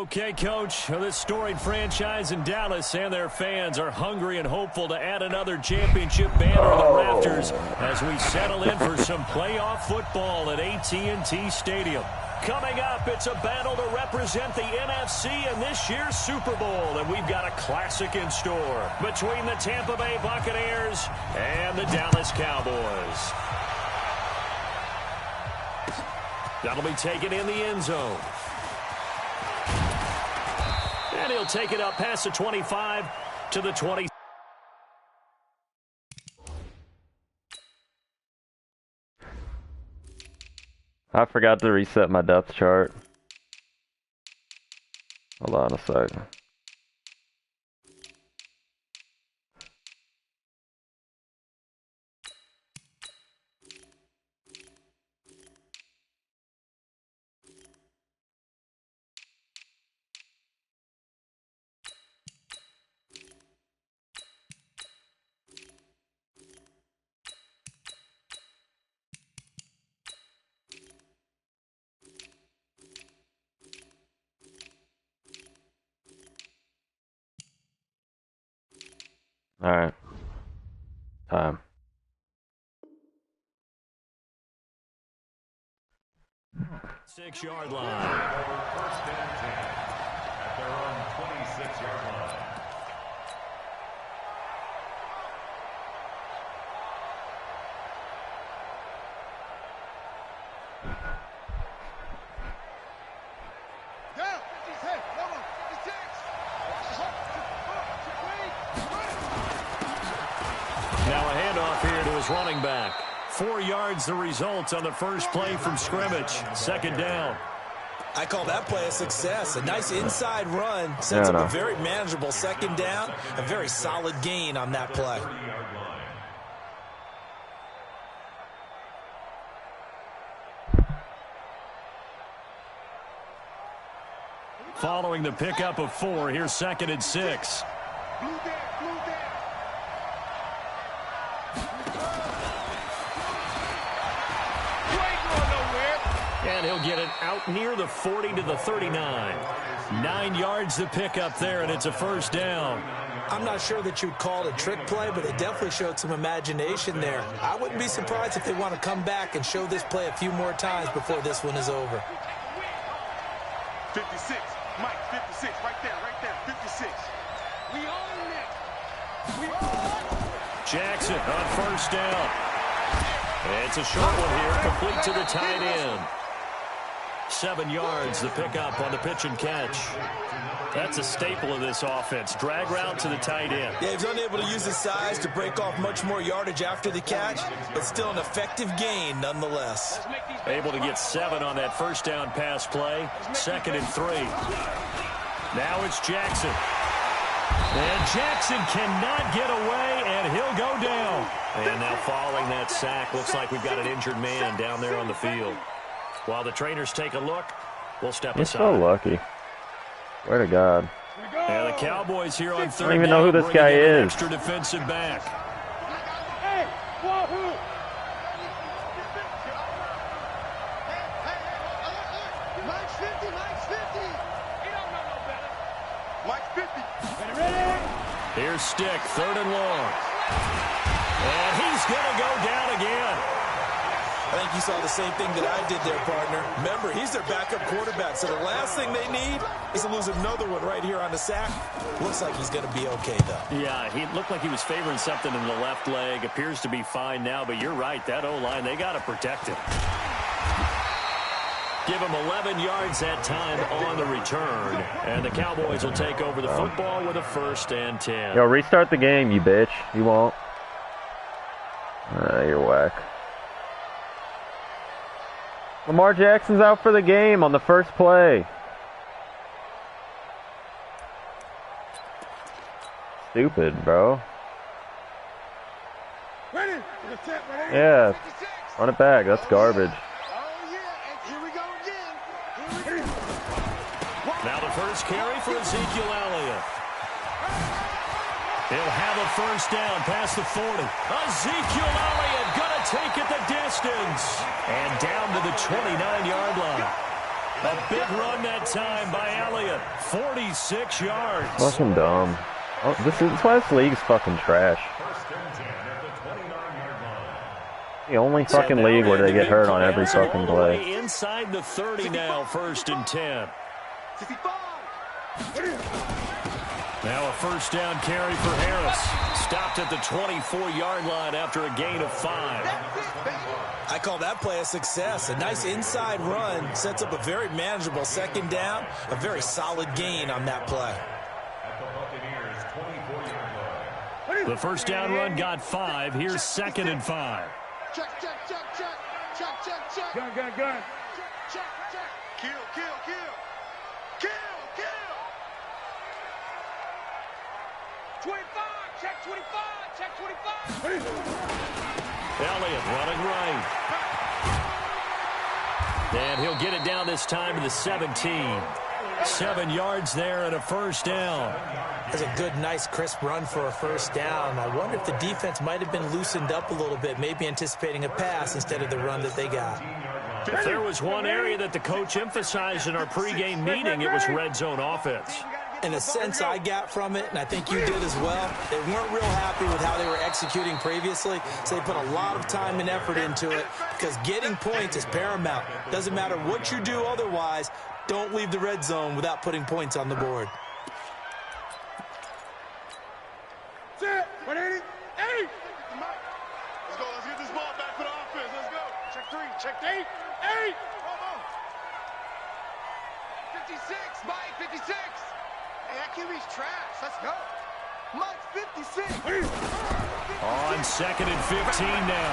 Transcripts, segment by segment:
Okay, Coach, this storied franchise in Dallas and their fans are hungry and hopeful to add another championship banner to the rafters as we settle in for some playoff football at AT&T Stadium. Coming up, it's a battle to represent the NFC in this year's Super Bowl, and we've got a classic in store between the Tampa Bay Buccaneers and the Dallas Cowboys. That'll be taken in the end zone. And he'll take it up past the 25 to the 20. I forgot to reset my depth chart. Hold on a second. All right. Time. Six-yard line. First and 10 at their own 26-yard line. Running back. 4 yards the result on the first play from scrimmage. Second down. I call that play a success. A nice inside run sets up a very manageable second down. A very solid gain on that play. Following the pickup of 4, here's 2nd and 6. And he'll get it out near the 40 to the 39. 9 yards to pick up there, and it's a first down. I'm not sure that you'd call it a trick play, but it definitely showed some imagination there. I wouldn't be surprised if they want to come back and show this play a few more times before this one is over. 56, Mike, 56, right there, 56. We own it. We own it. Jackson on first down. It's a short one here, complete to the tight end. 7 yards, the pickup on the pitch and catch. That's a staple of this offense. Drag route to the tight end. Yeah, he's unable to use his size to break off much more yardage after the catch, but still an effective gain nonetheless. Able to get 7 on that first down pass play. 2nd and 3. Now it's Jackson. And Jackson cannot get away, and he'll go down. And now following that sack, looks like we've got an injured man down there on the field. While the trainers take a look, we'll step aside. He's so lucky. Swear to God. Yeah, the Cowboys here on third. I don't even know who this guy is. Extra defensive back. Hey, wahoo! Mike's 50, Mike's 50. He don't know no better. Mike's 50. Ready? Here's Stick, 3rd and long. And he's going to go down again. I think you saw the same thing that I did there, partner. Remember, he's their backup quarterback, so the last thing they need is to lose another one right here on the sack. Looks like he's going to be okay, though. Yeah, he looked like he was favoring something in the left leg. Appears to be fine now, but you're right. That O-line, they got to protect him. Give him 11 yards that time on the return. And the Cowboys will take over the football with a 1st and 10. Yo, restart the game, you bitch. You won't. You're whack. Lamar Jackson's out for the game on the first play. Stupid, bro. Ready? Yeah, run it back. That's garbage. Oh, yeah, and here we go again. Now the first carry for Ezekiel Elliott. He'll have a first down past the 40. Ezekiel Elliott going to take it the distance. And down to the 29-yard line. A big run that time by Elliott. 46 yards. Fucking dumb. Oh, this is why this league's fucking trash. The only fucking league where they get hurt on every fucking play. Inside the 30 now, 1st and 10. Now a first down carry for Harris. Stopped at the 24-yard line after a gain of 5. I call that play a success. A nice inside run sets up a very manageable 2nd down. A very solid gain on that play. The first down run got 5. Here's 2nd and 5. Check, check, check, check. Check, check, check. Gun. Check, check, check. Kill. Kill. 25. Check 25. Check 25. Elliott running right. And he'll get it down this time to the 17. 7 yards there and a first down. That's a good, nice, crisp run for a first down. I wonder if the defense might have been loosened up a little bit, maybe anticipating a pass instead of the run that they got. If there was one area that the coach emphasized in our pregame meeting, it was red zone offense. In a sense I got from it, and I think you did as well, they weren't real happy with how they were executing previously, so they put a lot of time and effort into it because getting points is paramount. Doesn't matter what you do otherwise, don't leave the red zone without putting points on the board. 180. 8. Let's go. Let's get this ball back for the offense. Let's go. Check 3. Check 8. 8. 56. Mike, 56. Hey, that QB's trash. Let's go. Mike, 56. On 2nd and 15 now.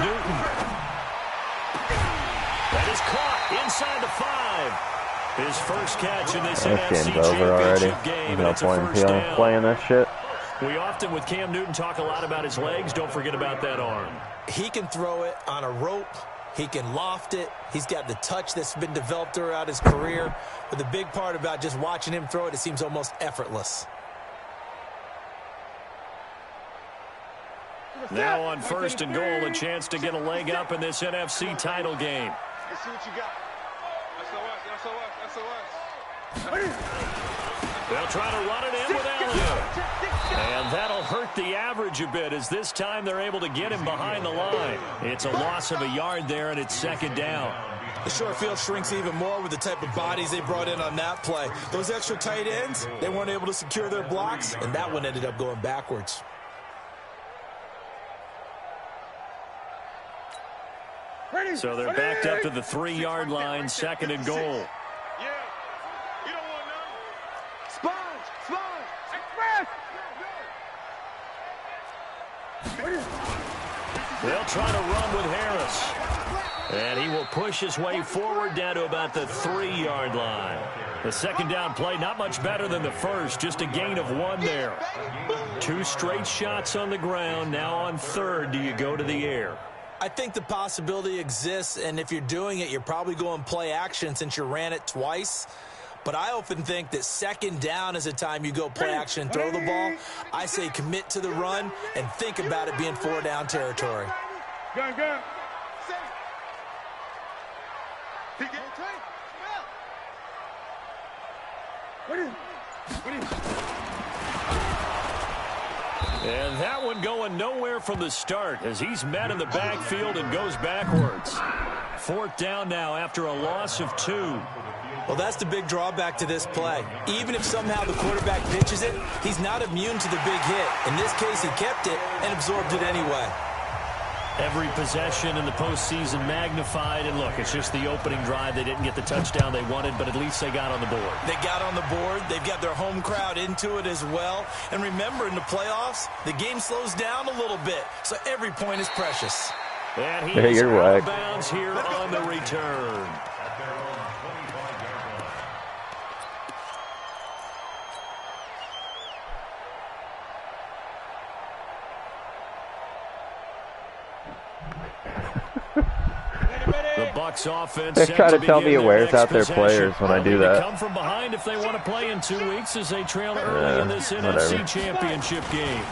Newton. That is caught inside the 5. His first catch in this NFC Championship game. No point in playing this shit. We often, with Cam Newton, talk a lot about his legs. Don't forget about that arm. He can throw it on a rope. He can loft it. He's got the touch that's been developed throughout his career. But the big part about just watching him throw it, it seems almost effortless. Now on 1st and goal, a chance to get a leg up in this NFC title game. Let's see what you got. SOS. They'll try to run it in with Elliott. And that'll hurt the average a bit as this time they're able to get him behind the line. It's a loss of a yard there, and it's 2nd down. The short field shrinks even more with the type of bodies they brought in on that play. Those extra tight ends, they weren't able to secure their blocks, and that one ended up going backwards. So they're backed up to the 3-yard line, 2nd and goal. They'll try to run with Harris. And he will push his way forward down to about the 3-yard line. The 2nd down play, not much better than the first, just a gain of 1 there. 2 straight shots on the ground. Now on 3rd, do you go to the air? I think the possibility exists, and if you're doing it, you're probably going play action since you ran it twice. But I often think that 2nd down is a time you go play action and throw the ball. I say commit to the run and think about it being 4-down territory. Gun. And that one going nowhere from the start as he's met in the backfield and goes backwards. 4th down now after a loss of 2. Well, that's the big drawback to this play. Even if somehow the quarterback pitches it, he's not immune to the big hit. In this case, he kept it and absorbed it anyway. Every possession in the postseason magnified. And look, it's just the opening drive. They didn't get the touchdown they wanted, but at least they got on the board. They got on the board. They've got their home crowd into it as well. And remember, in the playoffs, the game slows down a little bit, so every point is precious. And he is out of bounds here on the return. The Bucs offense. They try to tell me it wears out their players when I do that. Come from behind if they want to play in 2 weeks as they trail early in this NFC Championship game.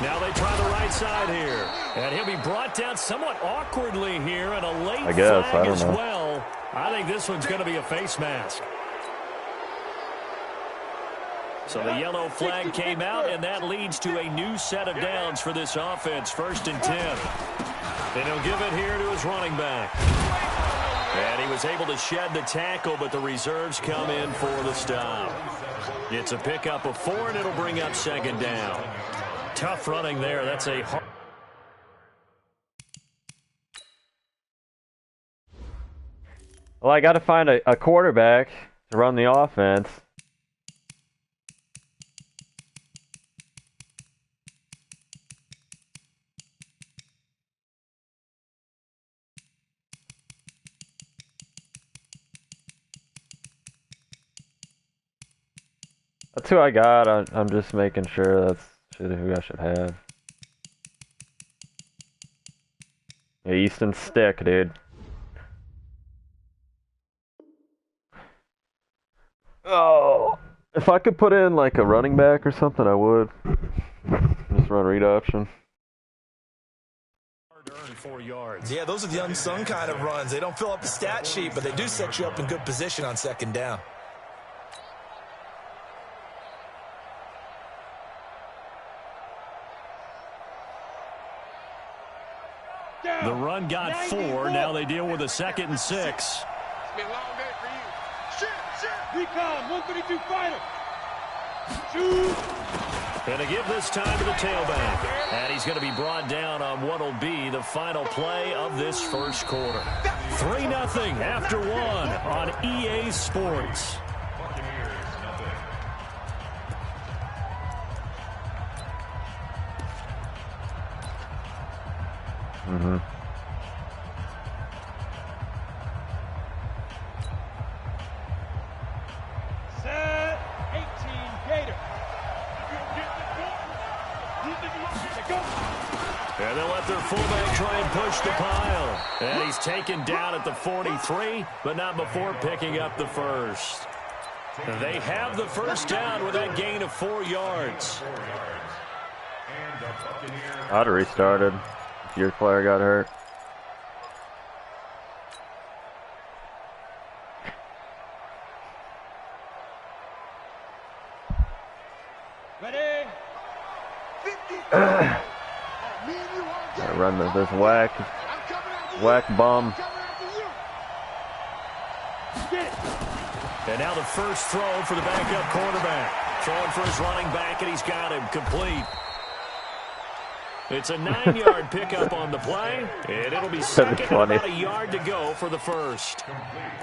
Now they try the right side here. And he'll be brought down somewhat awkwardly here, and a late flag as well. I think this one's going to be a face mask. So the yellow flag came out, and that leads to a new set of downs for this offense. 1st and 10. And he'll give it here to his running back. And he was able to shed the tackle, but the reserves come in for the stop. It's a pickup of 4, and it'll bring up 2nd down. Tough running there. That's a hard. Well, I got to find a quarterback to run the offense. That's who I got. I'm just making sure that's who I should have. Yeah, Easton Stick, dude. Oh, if I could put in like a running back or something, I would. Just run read option. 4 yards. Yeah, those are the unsung kind of runs. They don't fill up the stat sheet, but they do set you up in good position on 2nd down. The run got 4. Now they deal with a 2nd and 6. It's been a long day for you. Recon, 132 fighter. Shoot. And to give this time to the tailback. And he's going to be brought down on what will be the final play of this 1st quarter. 3-0 after 1 on EA Sports. Mm-hmm. Set 18 Gator. And they'll let their fullback try and push the pile. And he's taken down at the 43, but not before picking up the 1st. They have the 1st down with that gain of 4 yards. I'd have restarted if your player got hurt. Ready? I run this whack bum. And now the 1st throw for the backup quarterback. Throwing for his running back, and he's got him complete. It's a 9-yard pickup on the play, and it'll be 2nd and about a yard to go for the 1st.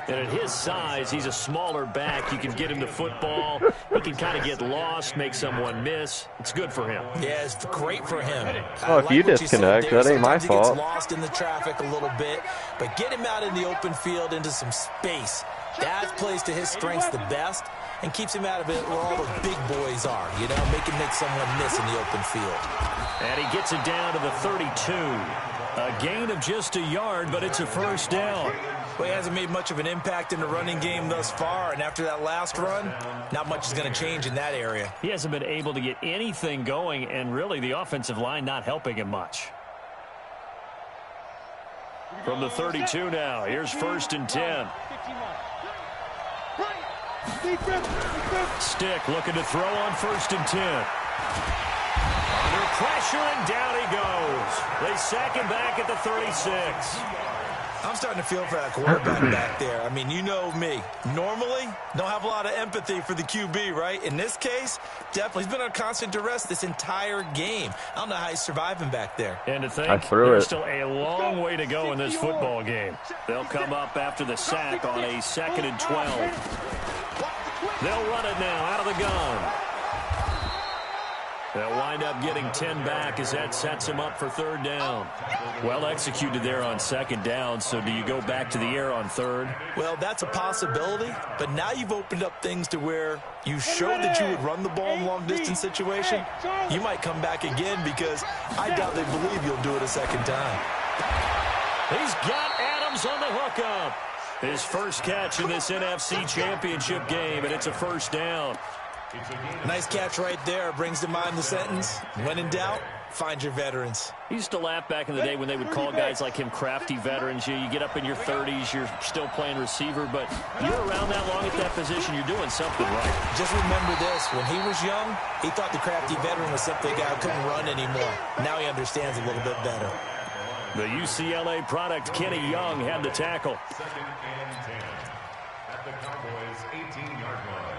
And at his size, he's a smaller back. You can get him the football. He can kind of get lost, make someone miss. It's good for him. Yeah, it's great for him. Oh, if you disconnect, that ain't my fault. He gets lost in the traffic a little bit, but get him out in the open field into some space. That plays to his strengths the best and keeps him out of it where all the big boys are, you know, make someone miss in the open field. And he gets it down to the 32. A gain of just a yard, but it's a 1st down. Well, he hasn't made much of an impact in the running game thus far, and after that last run, not much is going to change in that area. He hasn't been able to get anything going, and really the offensive line not helping him much. From the 32 now, here's 1st and 10. Stick looking to throw on 1st and 10. Under pressure, and down he goes. They sack him back at the 36. I'm starting to feel for that quarterback back there. I mean, you know me. Normally, don't have a lot of empathy for the QB, right? In this case, definitely. He's been under constant duress this entire game. I don't know how he's surviving back there. And to think, there's still a long way to go in this football game. They'll come up after the sack on a 2nd and 12. They'll run it now out of the gun. They'll wind up getting 10 back as that sets him up for 3rd down. Well executed there on 2nd down, so do you go back to the air on 3rd? Well, that's a possibility, but now you've opened up things to where you showed that you would run the ball in long-distance situation. You might come back again because I doubt they believe you'll do it a 2nd time. He's got Adams on the hookup. His 1st catch in this NFC Championship game, and it's a 1st down. Nice catch right there. Brings to mind the sentence, when in doubt, Find your veterans. He used to laugh back in the day when they would call guys like him crafty veterans. You get up in your 30s, you're still playing receiver, but you're around that long at that position, you're doing something right. Just remember this. When he was young, he thought the crafty veteran was simply a guy who couldn't run anymore. Now he understands a little bit better. The UCLA product, Kenny Young, had the tackle. 2nd and 10 at the Cowboys' 18-yard line.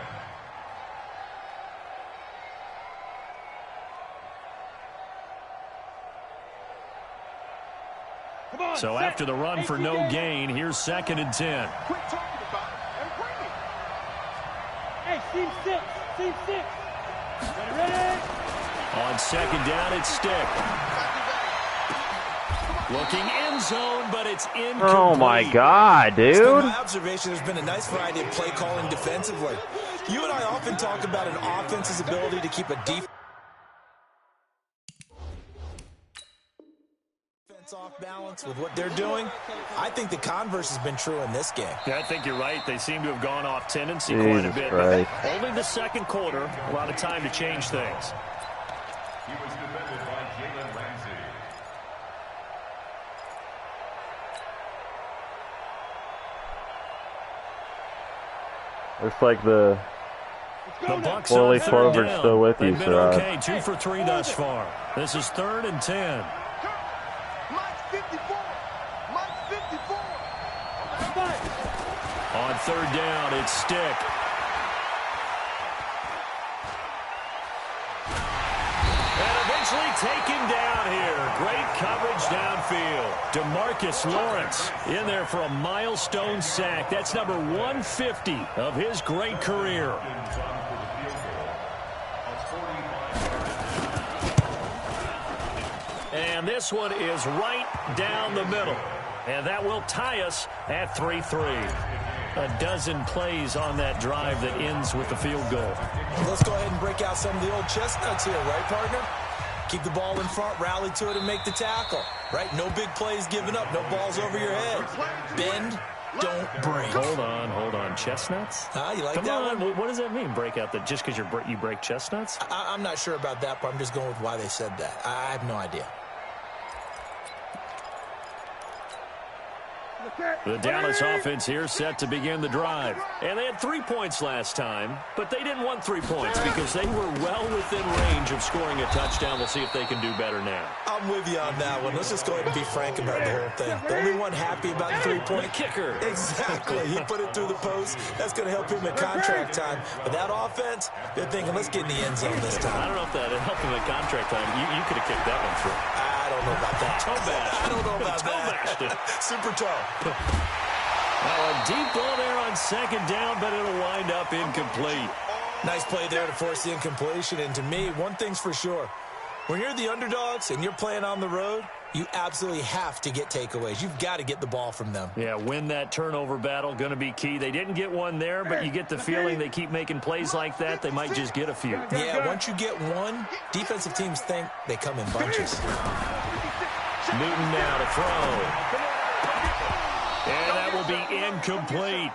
So after the run for no gain, here's 2nd and 10. Quit talking about it and bring it. Hey, team 6. Team 6. Ready? On 2nd down, it's Stick. Looking end zone, but it's incomplete. Oh my God, It's dude. been my observation, there's been a nice variety of play calling defensively. You and I often talk about an offense's ability to keep a defense off balance with what they're doing. I think the converse has been true in this game. Yeah, I think you're right. They seem to have gone off tendency quite a bit. Christ. Only the 2nd quarter, a lot of time to change things. He was defended by Jalen Ramsey. Looks like the Bucs Four-leaf on 3rd clover's down. still with you, They've been sir. okay, 2 for 3 thus far. This is 3rd and 10. Mike's 54. Mike's 54. On 3rd down, it's Stick. And eventually taken down here. Great coverage downfield. DeMarcus Lawrence in there for a milestone sack. That's number 150 of his great career. And this one is right down the middle. And that will tie us at 3-3. A dozen plays on that drive that ends with the field goal. Let's go ahead and break out some of the old chestnuts here, right, partner? Keep the ball in front, rally to it, and make the tackle, right? No big plays given up, no balls over your head. Bend, don't break. Hold on. Chestnuts? You like Come that on. one? What does that mean, break out? That just because you break chestnuts? I'm not sure about that, but I'm just going with why they said that. I have no idea. The Dallas offense here set to begin the drive. And they had 3 points last time, but they didn't want 3 points because they were well within range of scoring a touchdown. We'll see if they can do better now. I'm with you on that one. Let's just go ahead and be frank about the whole thing. The only one happy about the 3-point kicker. Exactly. He put it through the post. That's going to help him at contract time. But that offense, they're thinking, let's get in the end zone this time. I don't know if that helped him at contract time. You could have kicked that one through. I don't know about that. Toe bashed. I don't know about Toe-bashed it. that. Super toe. Well, a deep ball there on 2nd down, but it'll wind up incomplete. Nice play there to force the incompletion. And to me, one thing's for sure. When you're the underdogs and you're playing on the road, you absolutely have to get takeaways. You've got to get the ball from them. Yeah, win that turnover battle, going to be key. They didn't get one there, but you get the feeling they keep making plays like that, they might just get a few. Yeah, once you get one, defensive teams think they come in bunches. Newton now to throw. And that will be incomplete.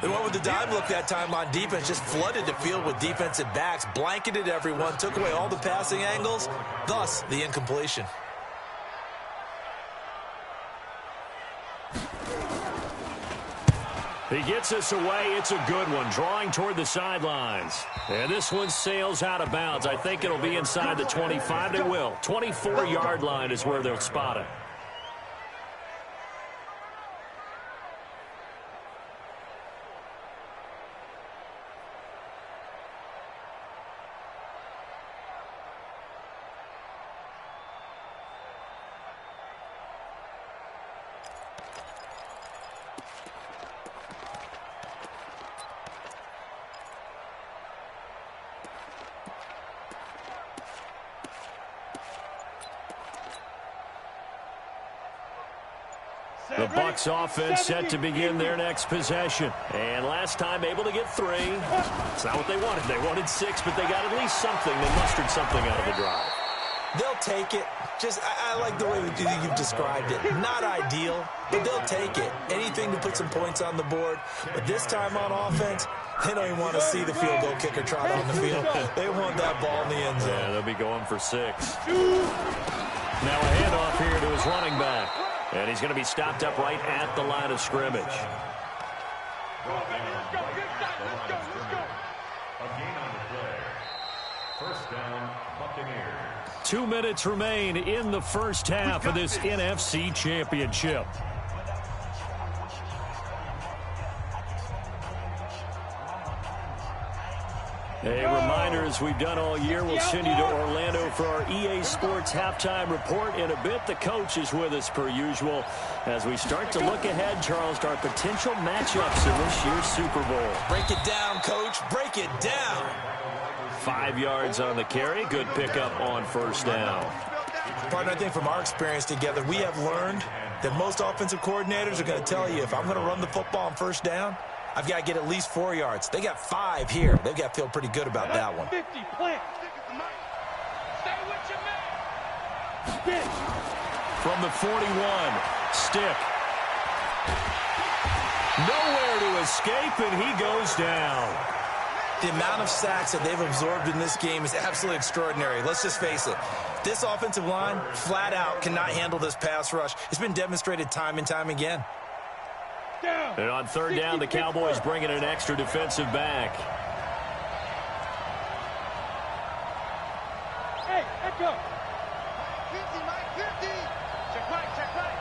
They went with the dime look that time on defense, just flooded the field with defensive backs, blanketed everyone, took away all the passing angles, thus the incompletion. He gets us away. It's a good one, drawing toward the sidelines. And this one sails out of bounds. I think it'll be inside the 25. They will. 24-yard line is where they'll spot it. The Bucs offense set to begin their next possession. And last time able to get 3. It's not what they wanted. They wanted 6, but they got at least something. They mustered something out of the drive. They'll take it. I like the way you've described it. Not ideal, but they'll take it. Anything to put some points on the board. But this time on offense, They don't even want to see the field goal kicker trot on the field. They want that ball in the end zone. Yeah, they'll be going for 6. Now a handoff here to his running back. And he's going to be stopped up right at the line of scrimmage. Let's go. A gain on the play. First down, Buccaneers. 2 minutes remain in the first half of this NFC Championship. A reminder, as we've done all year, we'll send you to Orlando for our EA Sports halftime report. In a bit, the coach is with us per usual as we start to look ahead, Charles, to our potential matchups in this year's Super Bowl. Break it down, Coach. Break it down. 5 yards on the carry. Good pickup on first down. Partner, I think from our experience together, we have learned that most offensive coordinators are going to tell you, if I'm going to run the football on first down, I've got to get at least 4 yards. They got 5 here. They've got to feel pretty good about that one. 50, plant. Stay with your man. Stick. From the 41, Stick. Nowhere to escape, and he goes down. The amount of sacks that they've absorbed in this game is absolutely extraordinary. Let's just face it. This offensive line, flat out, cannot handle this pass rush. It's been demonstrated time and time again. And on third down, the Cowboys bring in an extra defensive back. Hey, echo. 50, Mike, 50. Check right, check right.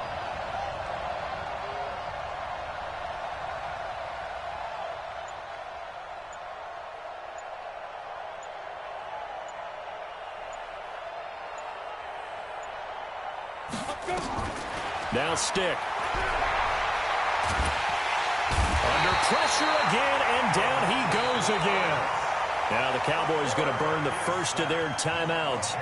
Now Stick. Under pressure again, and down he goes again. Now the Cowboys going to burn the first of their timeouts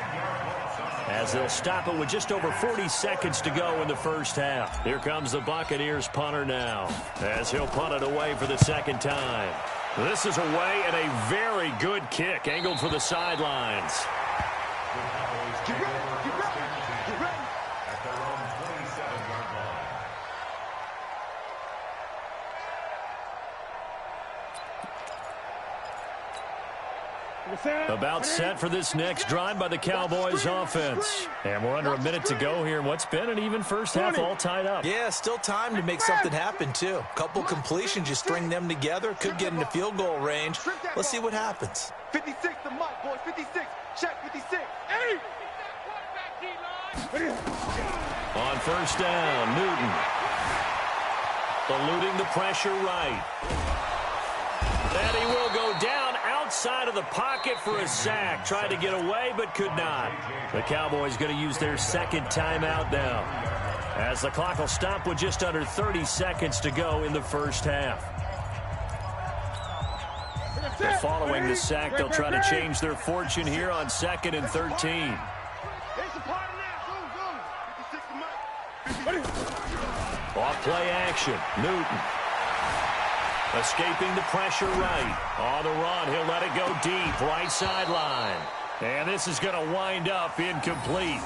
as they'll stop it with just over 40 seconds to go in the first half. Here comes the Buccaneers punter now as he'll punt it away for the second time. This is away, and a very good kick angled for the sidelines. Get ready, get ready, get ready. At their own 27-yard line. About set for this next drive by the Cowboys offense. And we're under a minute to go here in what's been an even first half, all tied up. Yeah, still time to make something happen, too. Couple completions, you string them together, could get into field goal range. Let's see what happens. 56 to Mike, boys, 56. Check 56. Hey! On first down, Newton. Eluding the pressure right. And he will go down outside of the pocket for a sack. Tried to get away, but could not. The Cowboys going to use their second timeout now, as the clock will stop with just under 30 seconds to go in the first half. And following the sack, they'll try to change their fortune here on 2nd and 13. Off play action, Newton. Escaping the pressure right. On the run, he'll let it go deep, right sideline. And this is going to wind up incomplete.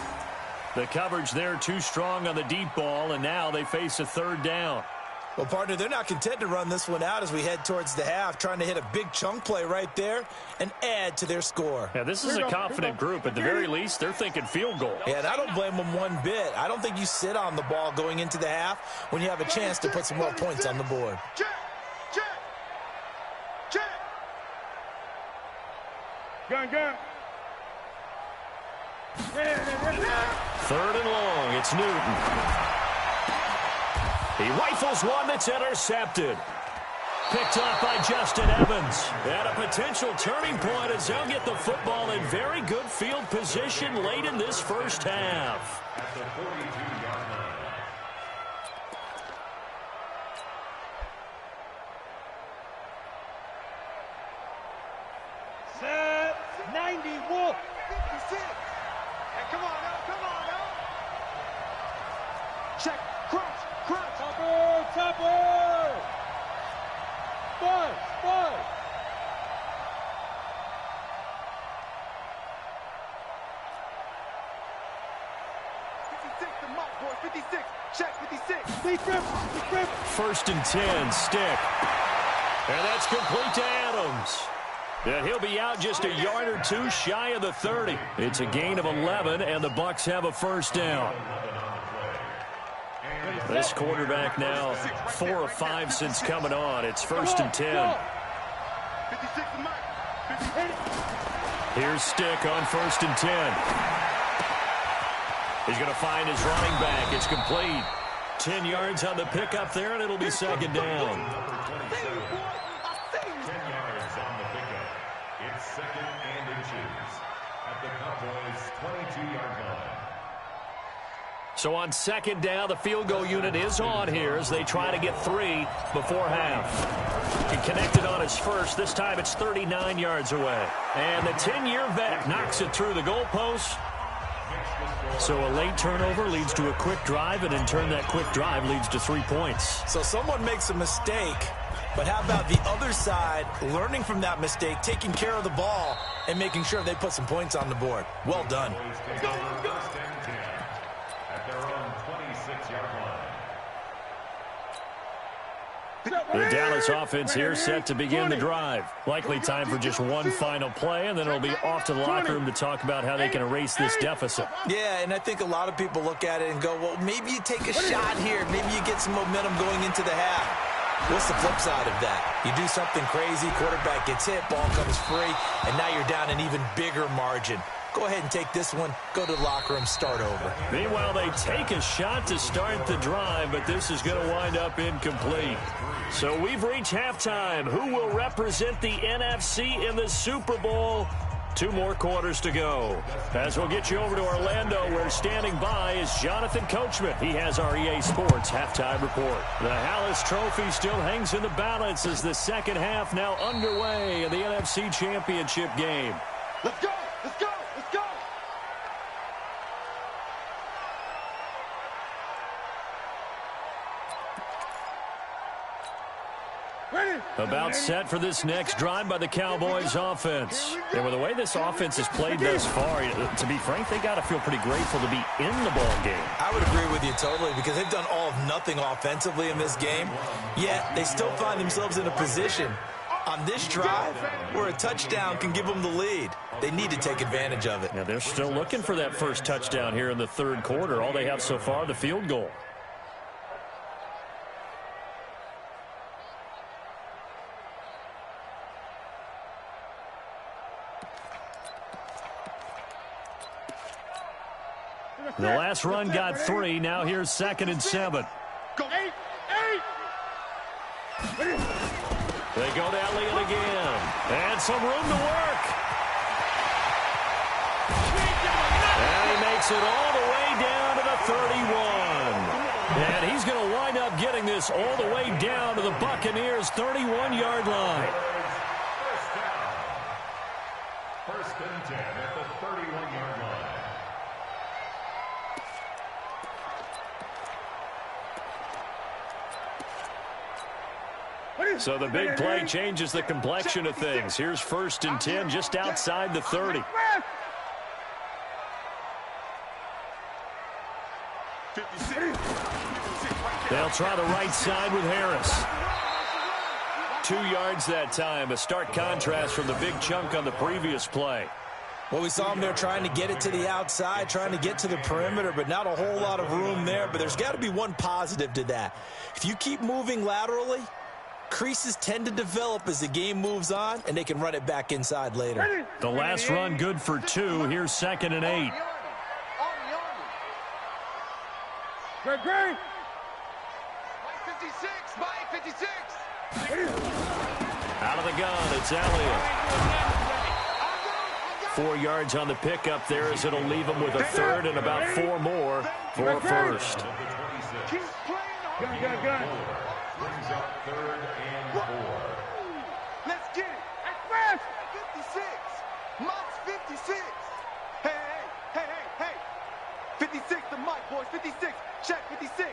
The coverage there too strong on the deep ball, and now they face a third down. Well, partner, they're not content to run this one out as we head towards the half, trying to hit a big chunk play right there and add to their score. Yeah, this is a confident group. At the very least, they're thinking field goal. Yeah, and I don't blame them one bit. I don't think you sit on the ball going into the half when you have a chance to put some more points on the board. Check, check, check. Gun. Third and long, it's Newton. He rifles one that's intercepted. Picked off by Justin Evans. And a potential turning point as they'll get the football in very good field position late in this first half. At the 42-yard line. Set 90 Wolf. 56. Hey, come on now. Check, crunch. Topper. Buzz. 56 to Mike, boys. 56. Check 56. First and 10, Stick. And that's complete to Adams. And he'll be out just a yard or two shy of the 30. It's a gain of 11, and the Bucs have a first down. This quarterback now 4 of 5 since coming on. It's 1st and 10. Here's Stick on 1st and 10. He's going to find his running back. It's complete. 10 yards on the pickup there, and it'll be second down. 10 yards on the pickup. It's 2nd and inches at the Cowboys' 22-yard line. So on second down, the field goal unit is on here as they try to get 3 before half. He connected on his first. This time it's 39 yards away. And the 10-year vet knocks it through the goalpost. So a late turnover leads to a quick drive, and in turn that quick drive leads to 3 points. So someone makes a mistake, but how about the other side learning from that mistake, taking care of the ball, and making sure they put some points on the board? Well done. The Dallas offense here set to begin the drive. Likely time for just one final play, and then it'll be off to the locker room to talk about how they can erase this deficit. Yeah, and I think a lot of people look at it and go, well, maybe you take a shot here. Maybe you get some momentum going into the half. What's the flip side of that? You do something crazy, quarterback gets hit, ball comes free, and now you're down an even bigger margin. Go ahead and take this one, go to the locker room, start over. Meanwhile, they take a shot to start the drive, but this is going to wind up incomplete. So we've reached halftime. Who will represent the NFC in the Super Bowl? 2 more quarters to go. As we'll get you over to Orlando, where standing by is Jonathan Coachman. He has our EA Sports halftime report. The Hallis Trophy still hangs in the balance as the second half now underway in the NFC Championship game. Let's go! Let's go! Let's go! About set for this next drive by the Cowboys offense. And with the way this offense has played thus far, to be frank, they got to feel pretty grateful to be in the ball game. I would agree with you totally, because they've done all of nothing offensively in this game, yet they still find themselves in a position on this drive where a touchdown can give them the lead. They need to take advantage of it. Now they're still looking for that first touchdown here in the third quarter. All they have so far, the field goal. The last run got 3. Now here's 2nd and 7. Go 8! They go to Elliott again. And some room to work. And he makes it all the way down to the 31. And he's going to wind up getting this all the way down to the Buccaneers' 31-yard line. First and 10 at the 31-yard line. So the big play changes the complexion of things. Here's 1st and 10 just outside the 30. They'll try the right side with Harris. 2 yards that time, a stark contrast from the big chunk on the previous play. Well, we saw them there trying to get it to the outside, trying to get to the perimeter, but not a whole lot of room there. But there's got to be one positive to that. If you keep moving laterally, creases tend to develop as the game moves on, and they can run it back inside later. The last run good for 2. Here's 2nd and 8. Great. Mike 56, Mike 56. Out of the gun, it's Elliott. 4 yards on the pickup there as it'll leave him with a 3rd and about 4 more for a first. Keep playing. Gun. Brings up 3rd and 4. Let's get it. Express. 56. Mike's 56. Hey. 56 to Mike, boys. 56. Check 56.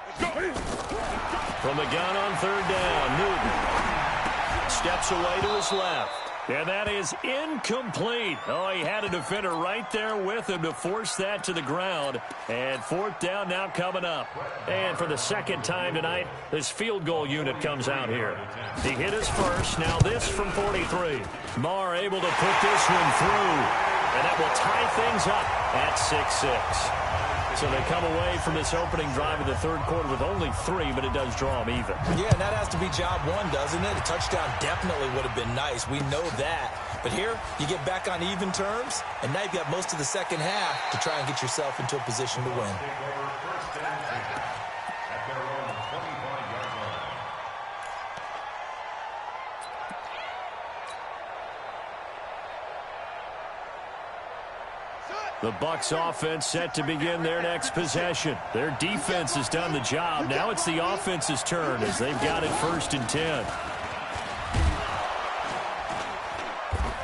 Let's go. From the gun on 3rd down, Newton steps away to his left. And that is incomplete. Oh, he had a defender right there with him to force that to the ground. And fourth down now coming up. And for the second time tonight, this field goal unit comes out here. He hit his first. Now this from 43. Marr able to put this one through. And that will tie things up at 6-6. So they come away from this opening drive of the third quarter with only 3, but it does draw them even. Yeah, and that has to be job one, doesn't it? A touchdown definitely would have been nice. We know that. But here, you get back on even terms, and now you've got most of the second half to try and get yourself into a position to win. The Bucs offense set to begin their next possession. Their defense has done the job. Now it's the offense's turn as they've got it 1st and 10.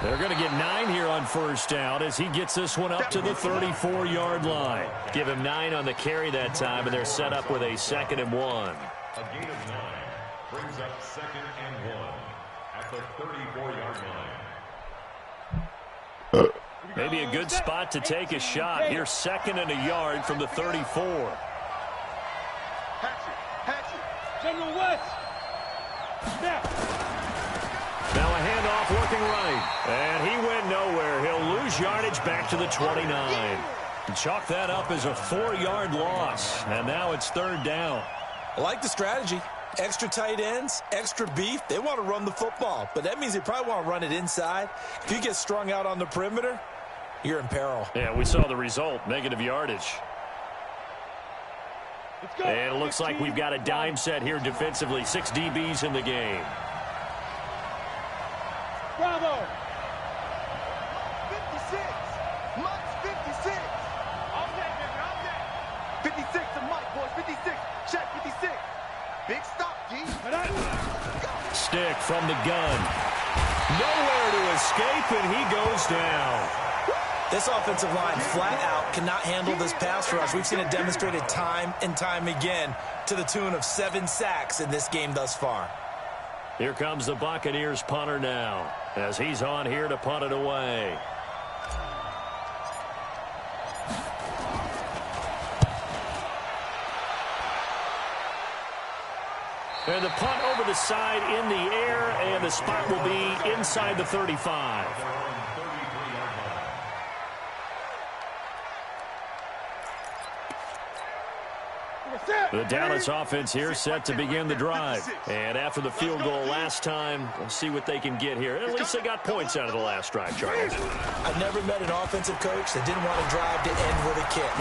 They're going to get 9 here on first down as he gets this one up to the 34-yard line. Give him 9 on the carry that time, and they're set up with a 2nd and 1. A gain of 9 brings up 2nd and 1 at the 34-yard line. Maybe a good spot to take a shot. Here's 2nd and a yard from the 34. General West. Now a handoff looking right. And he went nowhere. He'll lose yardage back to the 29. And chalk that up as a 4-yard loss. And now it's 3rd down. I like the strategy. Extra tight ends, extra beef. They want to run the football, but that means they probably want to run it inside. If you get strung out on the perimeter, you're in peril. Yeah, we saw the result, negative yardage. And it looks like we've got a dime set here defensively. 6 DBs in the game. Bravo. 56. Mike's 56. All day, baby, all day. 56 to Mike, boys. 56. Check 56. Big stop, G. Stick from the gun. Nowhere to escape, and he goes down. This offensive line flat out cannot handle this pass rush. We've seen it demonstrated time and time again to the tune of 7 sacks in this game thus far. Here comes the Buccaneers punter now as he's on here to punt it away. And the punt over the side in the air, and the spot will be inside the 35. The Dallas offense here set to begin the drive. And after the field goal last time, we'll see what they can get here. At least they got points out of the last drive, Charles. I've never met an offensive coach that didn't want to drive to end with a kick.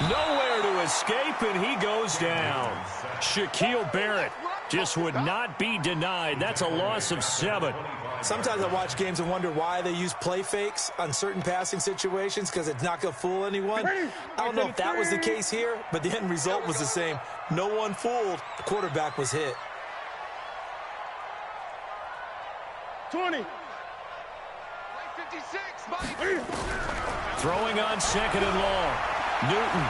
Nowhere to escape, and he goes down. Shaquille Barrett just would not be denied. That's a loss of 7. Sometimes I watch games and wonder why they use play fakes on certain passing situations because it's not going to fool anyone. I don't know if that was the case here, but the end result was the same. No one fooled. The quarterback was hit. 20. 56, Mike. Throwing on 2nd and long. Newton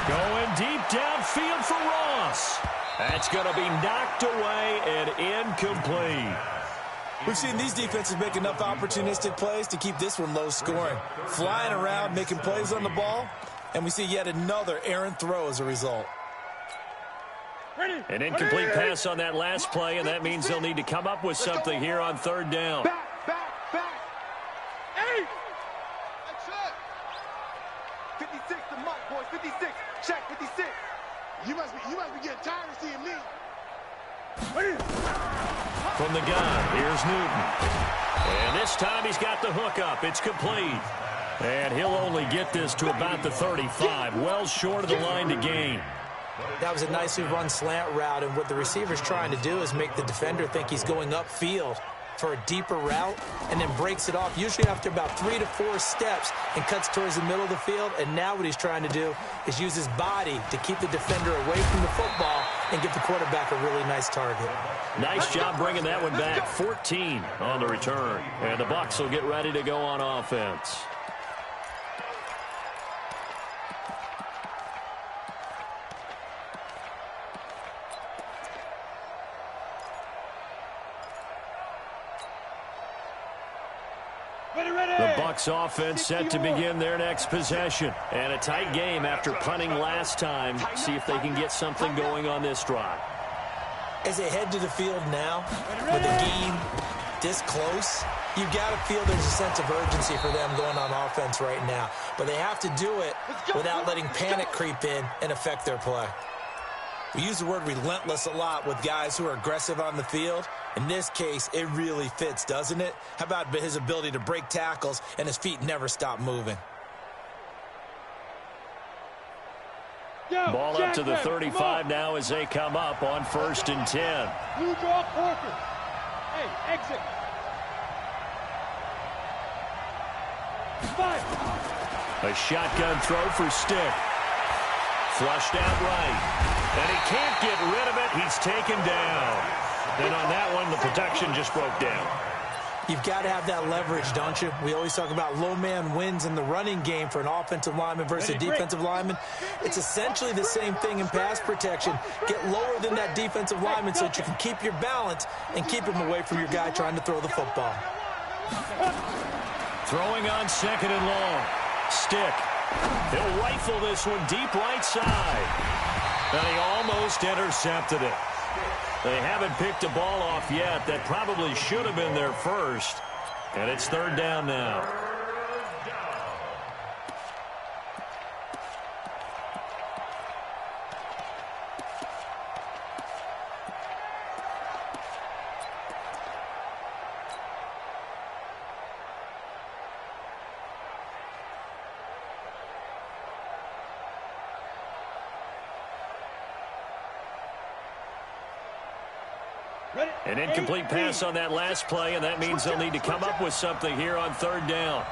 going deep downfield for Ross. That's going to be knocked away and incomplete. We've seen these defenses make enough opportunistic plays to keep this one low scoring. Flying around, making plays on the ball, and we see yet another errant throw as a result. An incomplete pass on that last play, and that means they'll need to come up with something here on 3rd down. Back. 8. That's it. 56 to Mike, boys. 56. Check 56. You must be getting tired of seeing me. From the gun, here's Newton. And this time he's got the hook up. It's complete. And he'll only get this to about the 35, well short of the line to gain. That was a nicely run slant route, and what the receiver's trying to do is make the defender think he's going upfield for a deeper route and then breaks it off, usually after about 3 to 4 steps, and cuts towards the middle of the field. And now what he's trying to do is use his body to keep the defender away from the football and give the quarterback a really nice target. Nice job bringing that one back. 14 on the return. And the Bucs will get ready to go on offense. The Bucs offense set to begin their next possession. And a tight game after punting last time. See if they can get something going on this drive. As they head to the field now, with the game this close, you've got to feel there's a sense of urgency for them going on offense right now. But they have to do it without letting panic creep in and affect their play. We use the word relentless a lot with guys who are aggressive on the field. In this case, it really fits, doesn't it? How about his ability to break tackles and his feet never stop moving? Ball up to the 35 now as they come up on 1st and 10. Blue draw Corker. Hey, exit. A shotgun throw for Stick. Flushed out right. And he can't get rid of it. He's taken down. And on that one, the protection just broke down. You've got to have that leverage, don't you? We always talk about low man wins in the running game for an offensive lineman versus a defensive lineman. It's essentially the same thing in pass protection. Get lower than that defensive lineman so that you can keep your balance and keep him away from your guy trying to throw the football. Throwing on 2nd and long. Stick. He'll rifle this one deep right side. And he almost intercepted it. They haven't picked a ball off yet. That probably should have been their first. And it's 3rd down now. An incomplete pass on that last play, and that means they'll need to come up with something here on 3rd down.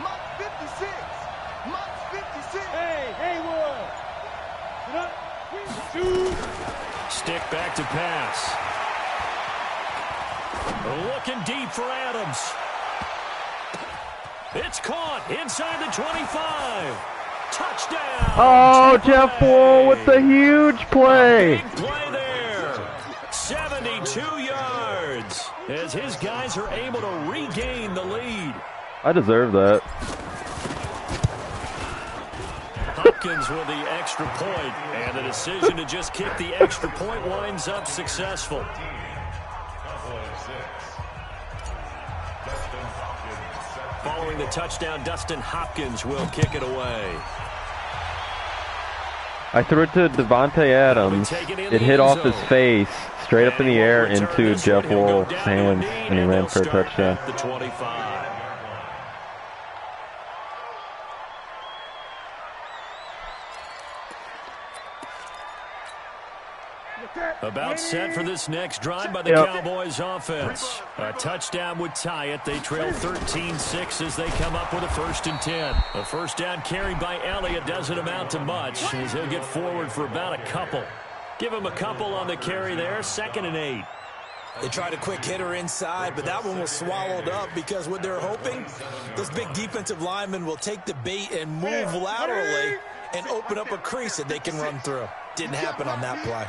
Mock 56. Mock 56. Hey, Haywood. Get up. 2. Stick back to pass. Looking deep for Adams. It's caught inside the 25. Touchdown! Oh, Jeff Bull with the huge play. Big play there. 72 yards as his guys are able to regain the lead. I deserve that. Hopkins with the extra point, and the decision to just kick the extra point winds up successful. Following the touchdown, Dustin Hopkins will kick it away. I threw it to Devontae Adams. It hit off his face, straight up in the air into Jeff Wolf's hands, and he ran for a touchdown. The 25. About set for this next drive by the Cowboys offense. A touchdown would tie it. They trail 13-6 as they come up with a 1st and 10. A first down carried by Elliott doesn't amount to much as he'll get forward for about a couple. Give him a couple on the carry there. 2nd and 8. They tried a quick hitter inside, but that one was swallowed up because what they're hoping, those big defensive linemen will take the bait and move laterally and open up a crease that they can run through. Didn't happen on that play.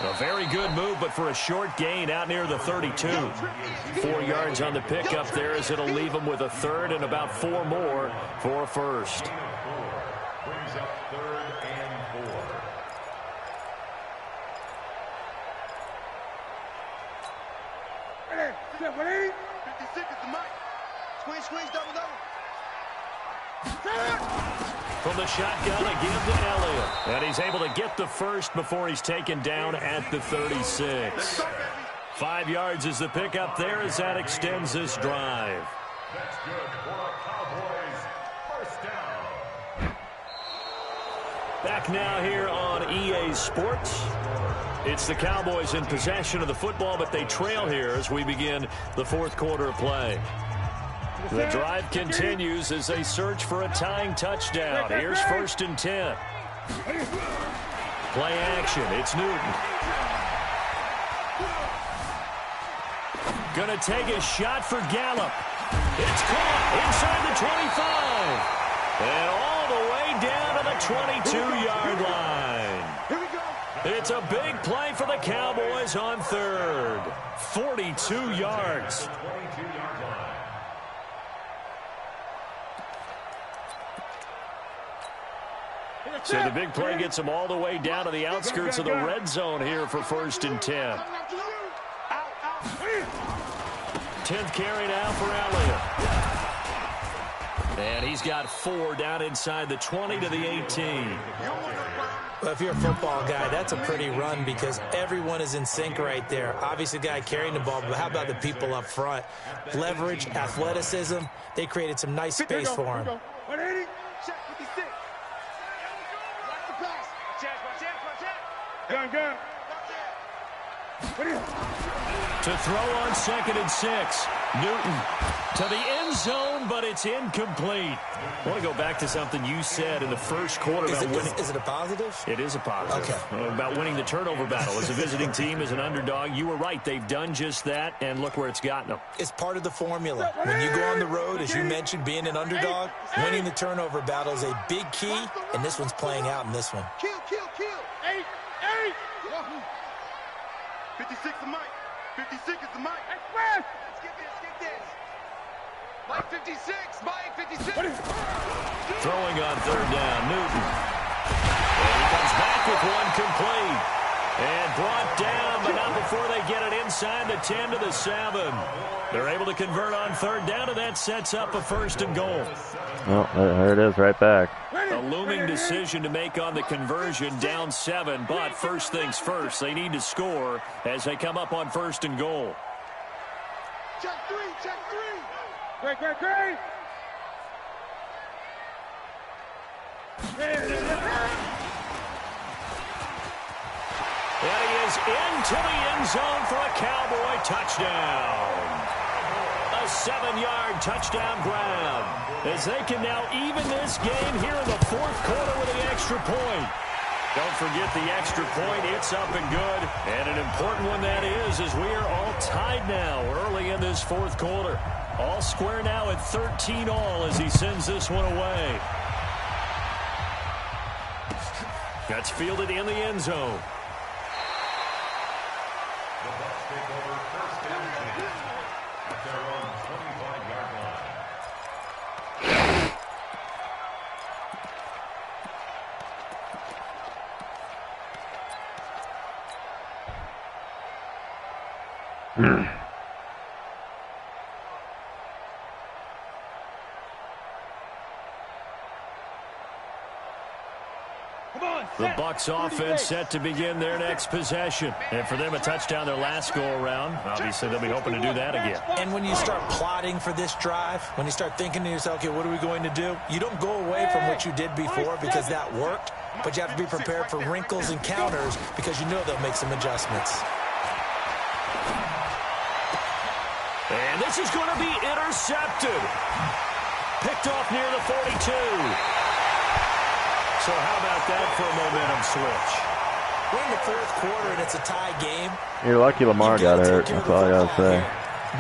A very good move, but for a short gain out near the 32. 4 yards on the pickup there as it'll leave them with a 3rd and about 4 more for a 1st. Brings up 3rd and 4. Ready? 56 is the mic. Squeeze, double. From the shotgun, a give to Elliott. And he's able to get the 1st before he's taken down at the 36. 5 yards is the pickup there as that extends this drive. That's good for a Cowboys 1st down. Back now here on EA Sports. It's the Cowboys in possession of the football, but they trail here as we begin the 4th quarter of play. The drive continues as they search for a tying touchdown. Here's 1st and 10. Play action. It's Newton. Going to take a shot for Gallup. It's caught inside the 25. And all the way down to the 22-yard line. Here we go. It's a big play for the Cowboys on third. 42 yards. So the big play gets them all the way down to the outskirts of the red zone here for 1st and 10. 10th carry now for Elliott. And he's got 4 down inside the 20 to the 18. Well, if you're a football guy, that's a pretty run because everyone is in sync right there. Obviously, the guy carrying the ball, but how about the people up front? Leverage, athleticism. They created some nice space for him. 180. Check 56. Watch the pass. Gun. To throw on 2nd and 6. Newton to the end zone, but it's incomplete. I want to go back to something you said in the first quarter about winning. Is it a positive? It is a positive. Okay. About winning the turnover battle. As a visiting team, as an underdog, you were right. They've done just that, and look where it's gotten them. It's part of the formula. When you go on the road, as you mentioned, being an underdog, winning the turnover battle is a big key, and this one's playing out in this one. Kill. 8. 56 the mic. 56 is the mic. Express. Skip this. Mike 56. Mike 56. Throwing on 3rd down, Newton. And he comes back with one complete. And brought down, but not before they get it inside the 10 to the 7. They're able to convert on 3rd down, and that sets up a 1st and goal. Well, there it is, right back. A looming decision to make on the conversion, down 7. But first things first, they need to score as they come up on 1st and goal. Check 3. Great. And he is into the end zone for a Cowboy touchdown. A 7-yard touchdown grab as they can now even this game here in the 4th quarter with the extra point. Don't forget the extra point. It's up and good. And an important one that is, as we are all tied now early in this 4th quarter. All square now at 13 all as he sends this one away. That's fielded in the end zone. The Bucs take over 1st and 10 at their own 25-yard line. The Bucs offense set to begin their next possession. And for them, a touchdown their last go-around. Obviously, they'll be hoping to do that again. And when you start plotting for this drive, when you start thinking to yourself, okay, what are we going to do? You don't go away from what you did before because that worked, but you have to be prepared for wrinkles and counters because you know they'll make some adjustments. And this is going to be intercepted. Picked off near the 42. So how about that for a momentum switch? We're in the 4th quarter, and it's a tie game. You're lucky Lamar got hurt. That's all I got to say.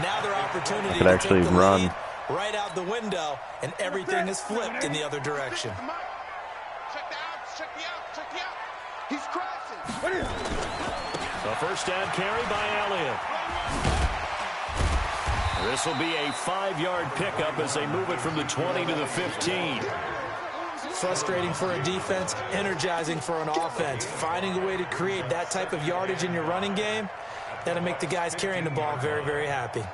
Now their opportunity could actually to take the run. lead right out the window, and everything is flipped in the other direction. Check the outs. He's crashing. The 1st down carry by Elliott. This will be a 5-yard pickup as they move it from the 20 to the 15. Frustrating for a defense, energizing for an offense. Finding a way to create that type of yardage in your running game, that'll make the guys carrying the ball very, very happy.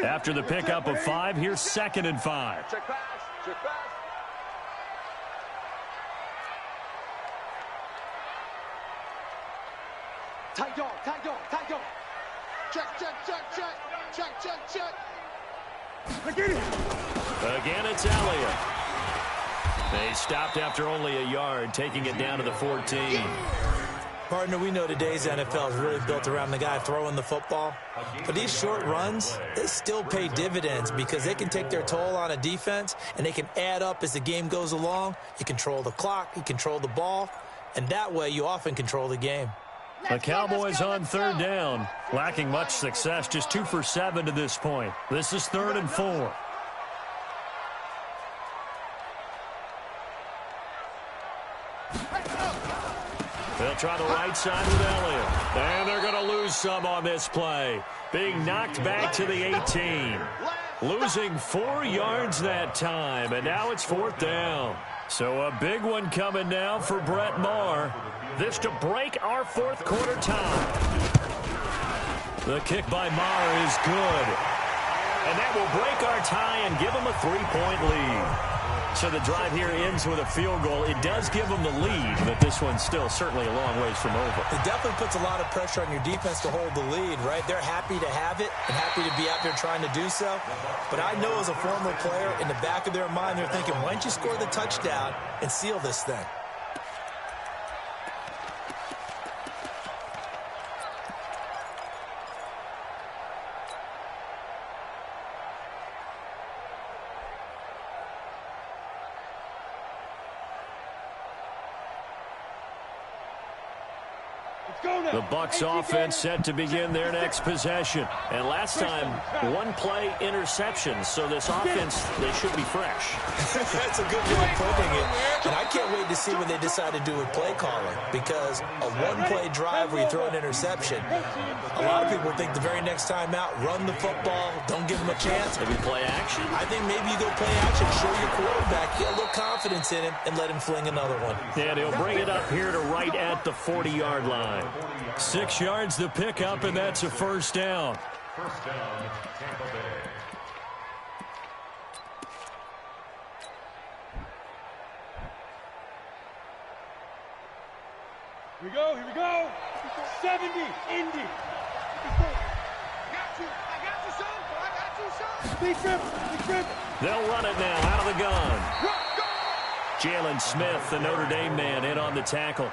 After the pickup of 5, here's 2nd and 5. Check pass. Tight dog. Check. Again, it's Elliott. They stopped after only a yard, taking it down to the 14. Partner, we know today's NFL is really built around the guy throwing the football. But these short runs, they still pay dividends because they can take their toll on a defense, and they can add up as the game goes along. You control the clock, you control the ball, and that way you often control the game. The Cowboys on third down, lacking much success, just 2 for 7 to this point. This is 3rd and 4. They'll try the right side with Elliott. And they're going to lose some on this play. Being knocked back to the 18. Losing 4 yards that time, and now it's 4th down. So a big one coming now for Brett Maher. This to break our 4th quarter tie. The kick by Maher is good. And that will break our tie and give them a 3-point lead. So the drive here ends with a field goal. It does give them the lead, but this one's still certainly a long ways from over. It definitely puts a lot of pressure on your defense to hold the lead, right? They're happy to have it and happy to be out there trying to do so. But I know as a former player, in the back of their mind, they're thinking, why don't you score the touchdown and seal this thing? The Bucs offense set to begin their next possession. And last time, 1-play interception. So this offense, they should be fresh. That's a good way of putting it. And I can't wait to see what they decide to do with play calling. Because a 1-play drive where you throw an interception, a lot of people think the very next time out, run the football, don't give them a chance. Maybe play action? I think maybe you go play action, show your quarterback, get a little confidence in him, and let him fling another one. And he'll bring it up here to right at the 40-yard line. 6 yards to pick up, and that's a 1st down. First down, Tampa Bay. Here we go, here we go. 70, Indy. I got you, son. Big trip. They'll run it now out of the gun. Jalen Smith, the Notre Dame man, in on the tackle.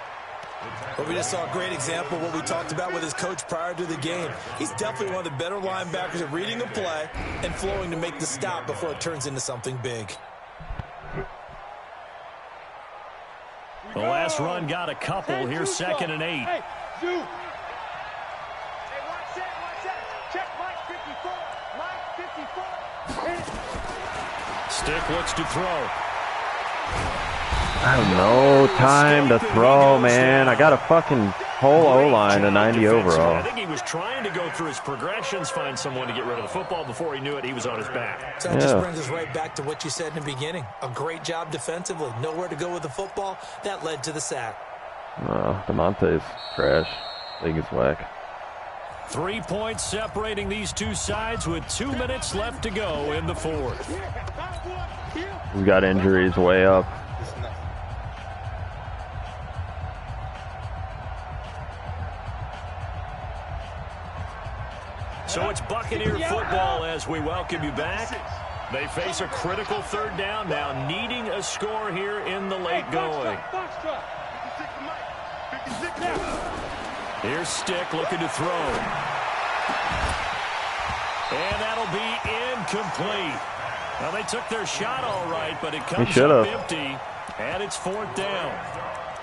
But we just saw a great example of what we talked about with his coach prior to the game. He's definitely one of the better linebackers at reading a play and flowing to make the stop before it turns into something big. The last run got a couple. Here's 2nd and 8. Hey, Zoo. Hey, watch that. Check Mike 54. Mike 54. Stick looks to throw. I have no time to throw, man. I got a fucking whole O-line, a 90 overall. I think he was trying to go through his progressions, find someone to get rid of the football. Before he knew it, he was on his back. So that just brings us right back to what you said in the beginning. A great job defensively. Nowhere to go with the football. That led to the sack. DeMonte's trash. League is whack. 3 points separating these two sides with 2 minutes left to go in the 4th. We got injuries way up. So it's Buccaneer football as we welcome you back. They face a critical 3rd down now, needing a score here in the late going. Here's Stick looking to throw. And that'll be incomplete. Well, they took their shot all right, but it comes up empty, and it's 4th down.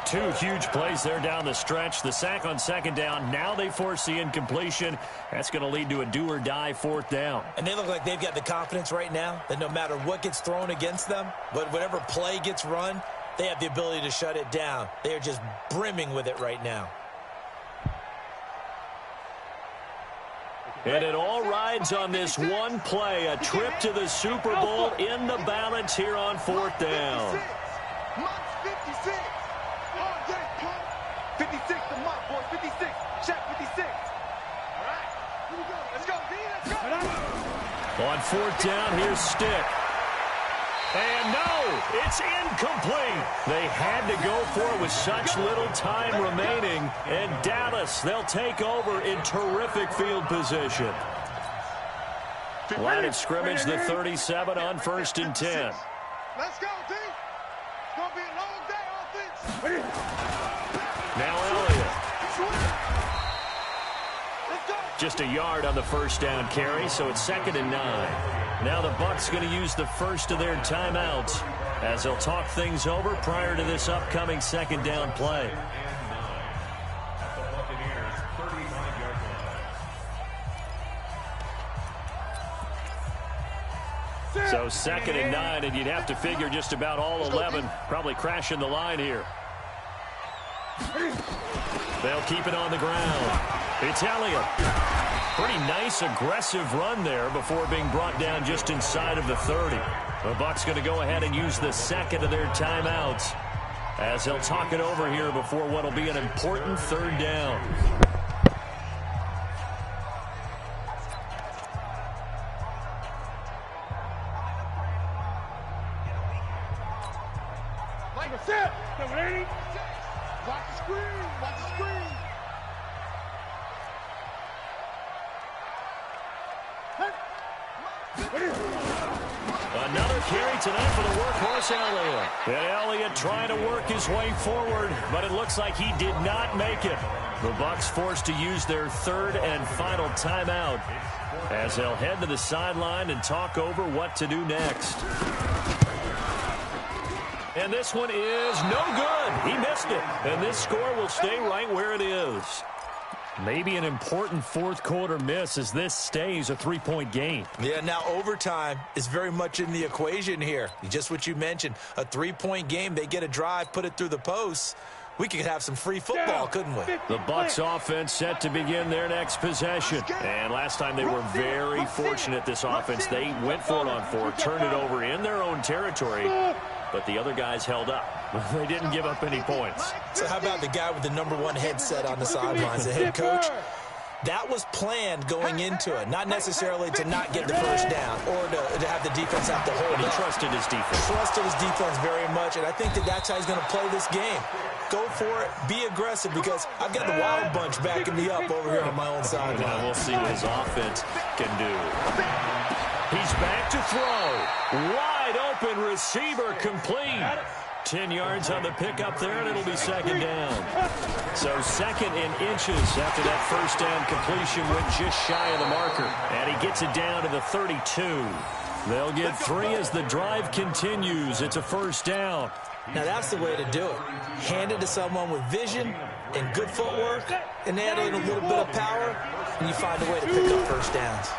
2 huge plays there down the stretch. The sack on 2nd down. Now they force the incompletion. That's going to lead to a do-or-die 4th down. And they look like they've got the confidence right now that no matter what gets thrown against them, but whatever play gets run, they have the ability to shut it down. They are just brimming with it right now. And it all rides on this one play. A trip to the Super Bowl in the balance here on 4th down. 56 to Mike, boys. 56. Check 56. All right. Here we go. Let's go, D. Let's go. On 4th down, here's Stick. And no, it's incomplete. They had to go for it with such little time remaining. And Dallas, they'll take over in terrific field position. Line of scrimmage, the 37 on 1st and 10. Let's go, D. It's going to be a long day offense. Now Elliott. Just a yard on the 1st down carry, so it's 2nd and 9. Now the Bucs going to use the first of their timeouts as they'll talk things over prior to this upcoming 2nd down play. So 2nd and 9, and you'd have to figure just about all 11 probably crashing the line here. They'll keep it on the ground. It's Elliott. Pretty nice, aggressive run there before being brought down just inside of the 30. The Bucs going to go ahead and use the second of their timeouts as they'll talk it over here before what will be an important 3rd down. Like I said, come ready. Watch the screen. Watch the screen. Another carry tonight for the workhorse Elliott. And Elliott trying to work his way forward, but it looks like he did not make it. The Bucs forced to use their 3rd and final timeout as they'll head to the sideline and talk over what to do next. And this one is no good. He missed it. And this score will stay right where it is. Maybe an important 4th quarter miss as this stays a 3-point game. Yeah, now overtime is very much in the equation here. Just what you mentioned, a 3-point game. They get a drive, put it through the posts. We could have some free football, couldn't we? The Bucs offense set to begin their next possession. And last time they were very fortunate, this offense. They went for it on 4, turned it over in their own territory, but the other guys held up. They didn't give up any points. So how about the guy with the #1 headset on the sidelines, the head coach? That was planned going into it, not necessarily to not get the first down or to have the defense have to hold He up. trusted his defense. Trusted his defense very much, and I think that's how he's going to play this game. Go for it, be aggressive, because I've got the Wild Bunch backing me up over here on my own sideline. Now we'll see what his offense can do. He's back to throw. Wide open receiver complete. 10 yards on the pickup there, and it'll be 2nd down. So 2nd and inches after that first down completion went just shy of the marker. And he gets it down to the 32. They'll get 3 as the drive continues. It's a 1st down. Now that's the way to do it. Hand it to someone with vision and good footwork, and add in a little bit of power, and you find a way to pick up 1st downs.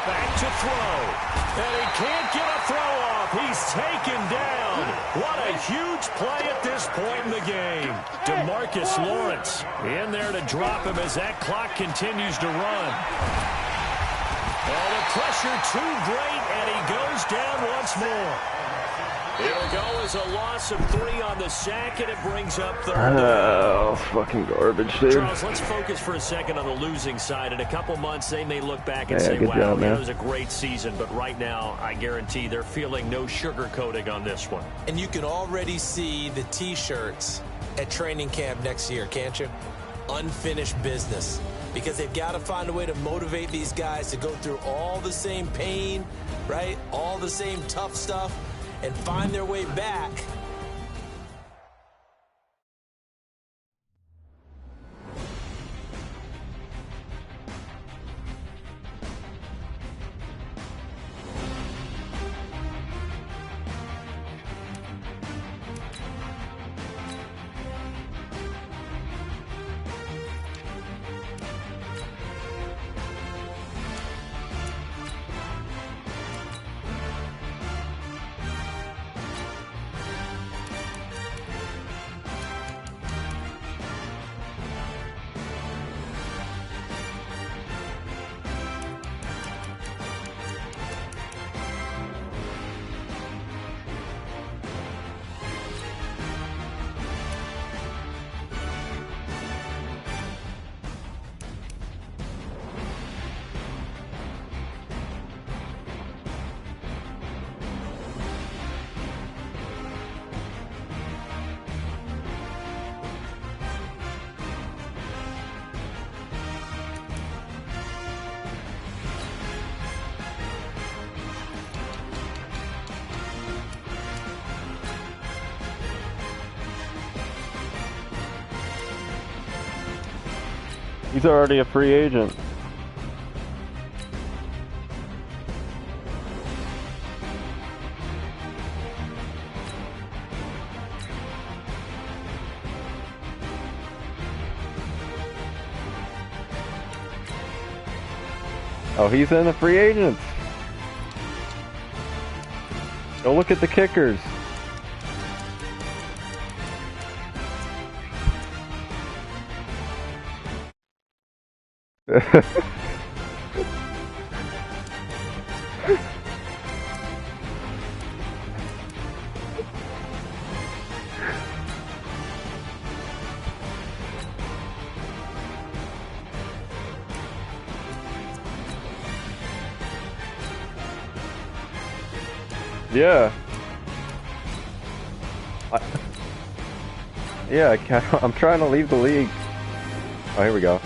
Back to throw. And he can't get a throw off. He's taken down. What a huge play at this point in the game. DeMarcus Lawrence in there to drop him as that clock continues to run. Oh, the pressure too great, and he goes down once more. It'll go as a loss of 3 on the sack, and it brings up 3rd. Oh, fucking garbage, dude. Charles, let's focus for a second on the losing side. In a couple months, they may look back and say, good wow, job, man. it was a great season. But right now, I guarantee they're feeling no sugarcoating on this one. And you can already see the T-shirts at training camp next year, can't you? Unfinished business. Because they've got to find a way to motivate these guys to go through all the same pain, right? All the same tough stuff, and find their way back. He's already a free agent. Oh, he's in the free agents. Go look at the kickers. Yeah. Yeah, I'm trying to leave the league. Oh, here we go.